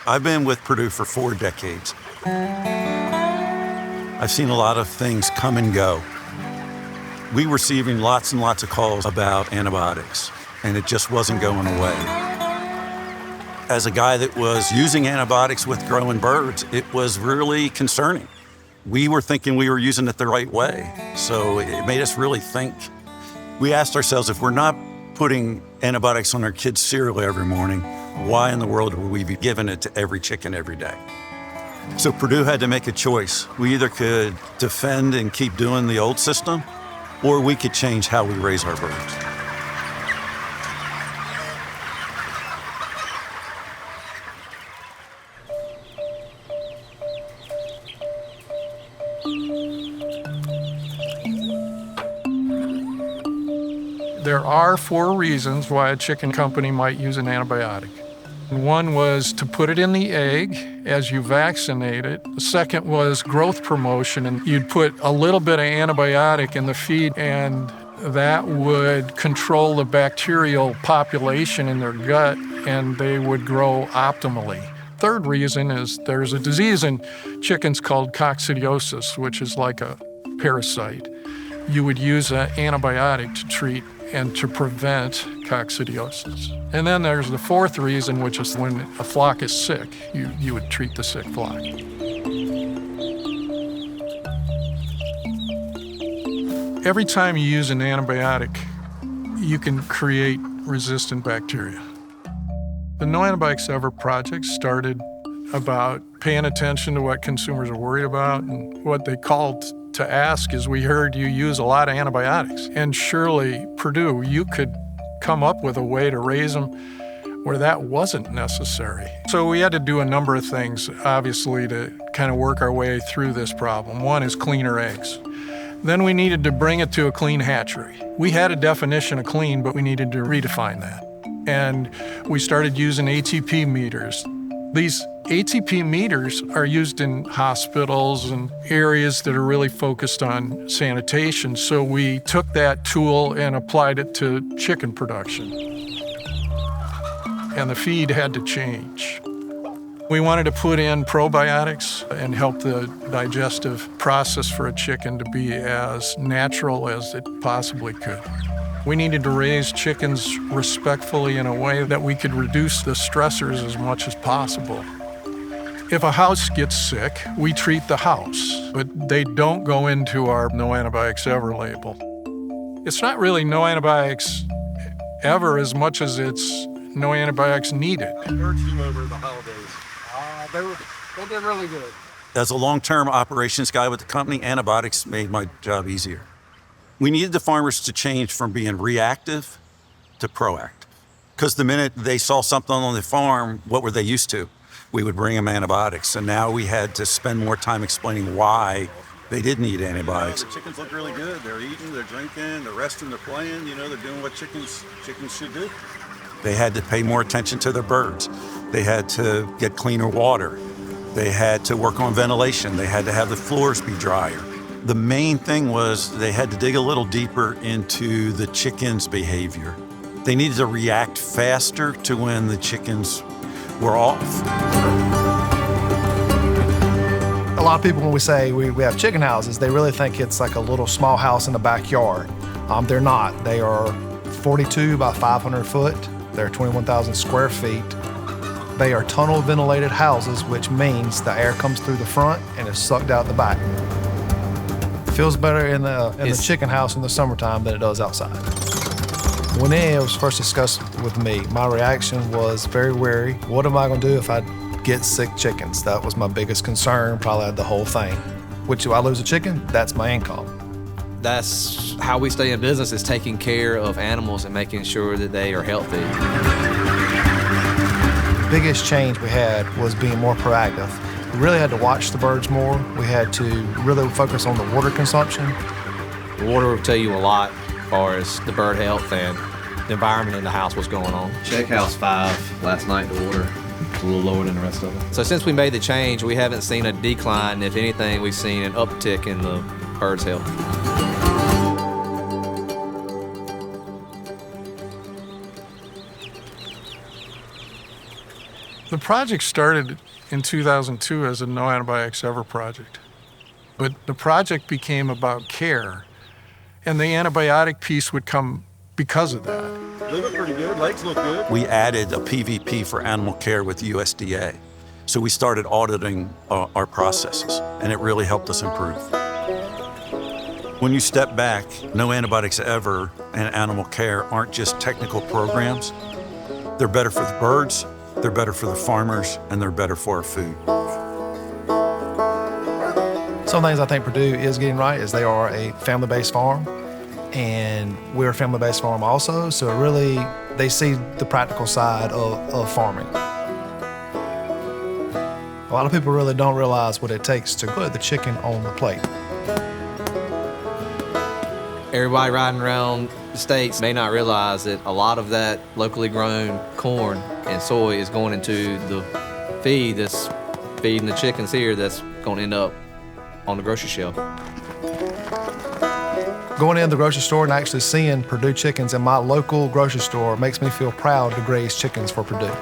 I've been with Perdue for 4 decades. I've seen a lot of things come and go. We were receiving lots and lots of calls about antibiotics, and it just wasn't going away. As a guy that was using antibiotics with growing birds, it was really concerning. We were thinking we were using it the right way, so it made us really think. We asked ourselves, if we're not putting antibiotics on our kids' cereal every morning, why in the world would we be giving it to every chicken every day? So Perdue had to make a choice. We either could defend and keep doing the old system, or we could change how we raise our birds. There are 4 reasons why a chicken company might use an antibiotic. One was to put it in the egg as you vaccinate it. The second was growth promotion, and you'd put a little bit of antibiotic in the feed, and that would control the bacterial population in their gut, and they would grow optimally. Third reason is there's a disease in chickens called coccidiosis, which is like a parasite. You would use an antibiotic to treat and to prevent coccidiosis. And then there's the 4th reason, which is when a flock is sick, you would treat the sick flock. Every time you use an antibiotic, you can create resistant bacteria. The No Antibiotics Ever project started about paying attention to what consumers are worried about, and what they called to ask is, we heard you use a lot of antibiotics, and surely, Perdue, you could come up with a way to raise them where that wasn't necessary. So we had to do a number of things, obviously, to kind of work our way through this problem. One is cleaner eggs. Then we needed to bring it to a clean hatchery. We had a definition of clean, but we needed to redefine that. And we started using ATP meters. These ATP meters are used in hospitals and areas that are really focused on sanitation. So we took that tool and applied it to chicken production. And the feed had to change. We wanted to put in probiotics and help the digestive process for a chicken to be as natural as it possibly could. We needed to raise chickens respectfully in a way that we could reduce the stressors as much as possible. If a house gets sick, we treat the house, but they don't go into our No Antibiotics Ever label. It's not really No Antibiotics Ever as much as it's no antibiotics needed. Birds do over the holidays. They did really good. As a long-term operations guy with the company, antibiotics made my job easier. We needed the farmers to change from being reactive to proactive. Because the minute they saw something on the farm, what were they used to? We would bring them antibiotics. And now we had to spend more time explaining why they did need antibiotics. The chickens look really good. They're eating, they're drinking, they're resting, they're playing. They're doing what chickens should do. They had to pay more attention to their birds. They had to get cleaner water. They had to work on ventilation. They had to have the floors be drier. The main thing was they had to dig a little deeper into the chickens' behavior. They needed to react faster to when the chickens were off. A lot of people, when we say we have chicken houses, they really think it's like a little small house in the backyard. They're not. They are 42 by 500 foot. They're 21,000 square feet. They are tunnel ventilated houses, which means the air comes through the front and is sucked out the back. It feels better in the chicken house in the summertime than it does outside. When it was first discussed with me, my reaction was very wary. What am I going to do if I get sick chickens? That was my biggest concern, probably had the whole thing. Which, if I lose a chicken, that's my income. That's how we stay in business, is taking care of animals and making sure that they are healthy. The biggest change we had was being more proactive. We really had to watch the birds more. We had to really focus on the water consumption. The water will tell you a lot as far as the bird health and the environment in the house, what's going on. Check house 5 last night, the water a little lower than the rest of it. So since we made the change, we haven't seen a decline. If anything, we've seen an uptick in the bird's health. The project started in 2002 as a No Antibiotics Ever project. But the project became about care, and the antibiotic piece would come because of that. Living pretty good, legs look good. We added a PVP for animal care with USDA. So we started auditing our processes, and it really helped us improve. When you step back, No Antibiotics Ever and animal care aren't just technical programs. They're better for the birds, they're better for the farmers, and they're better for our food. Some things I think Perdue is getting right is they are a family-based farm, and we're a family-based farm also, so it really, they see the practical side of farming. A lot of people really don't realize what it takes to put the chicken on the plate. Everybody riding around the States may not realize that a lot of that locally grown corn and soy is going into the feed that's feeding the chickens here that's going to end up on the grocery shelf. Going into the grocery store and actually seeing Perdue chickens in my local grocery store makes me feel proud to graze chickens for Perdue.